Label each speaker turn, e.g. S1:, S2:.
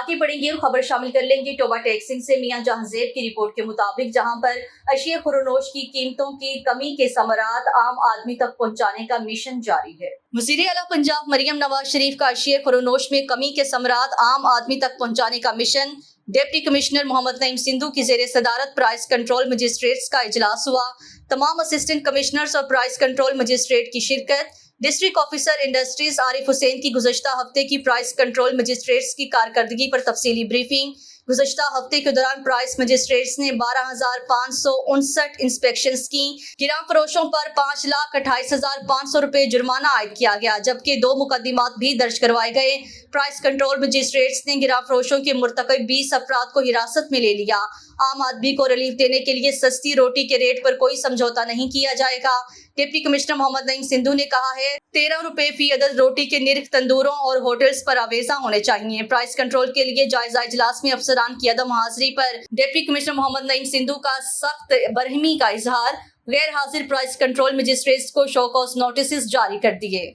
S1: आगे बढ़ेंगे और खबर शामिल कर लेंगे टोबा टैक्सिंग से मियां जहांजेब की रिपोर्ट के मुताबिक, जहां पर अशिया खुरोनोश की कीमतों की कमी के समरात आम आदमी तक पहुंचाने का मिशन जारी है। वज़ीर आला पंजाब मरियम नवाज शरीफ का अशिया खुरोनोश में कमी के समरात आम आदमी तक पहुंचाने का mission, deputy commissioner Mohammad Naeem Sindhu की ज़ेर सदारत प्राइस कंट्रोल मजिस्ट्रेट्स का इजलास हुआ। तमाम असिस्टेंट कमिश्नर्स और प्राइस कंट्रोल मजिस्ट्रेट की शिरकत। District officer industries Arif Hussain की गुज़श्ता हफ्ते की प्राइस कंट्रोल मजिस्ट्रेट्स की कारकर्दगी पर तफसीली ब्रीफिंग। गुज़श्ता हफ्ते के दौरान प्राइस मजिस्ट्रेट्स ने 12,559 इंस्पेक्शंस की। गिरां फरोशों पर 5,28,500 रुपए जुर्माना आयद किया गया, जबकि 2 मुकदमात भी दर्ज करवाए गए। प्राइस कंट्रोल मजिस्ट्रेट्स ने गिरां फरोशों के मुर्तकब 20 अफराद को हिरासत में ले लिया। आम आदमी को रिलीफ देने के लिए सस्ती रोटी के रेट पर कोई समझौता नहीं किया जाएगा। डिप्टी कमिश्नर मोहम्मद नईम सिंधु ने कहा है 13 रुपए फी अदद रोटी के निरख तंदूरों और होटल्स पर आवेजा होने चाहिए। प्राइस कंट्रोल के लिए जायजा इजलास में अफसरान की अदम हाजिरी पर डिप्टी कमिश्नर मोहम्मद नईम सिंधु का सख्त बरहमी का इजहार। गैर हाजिर प्राइस कंट्रोल मजिस्ट्रेट्स को शो कॉज नोटिस जारी कर दिए।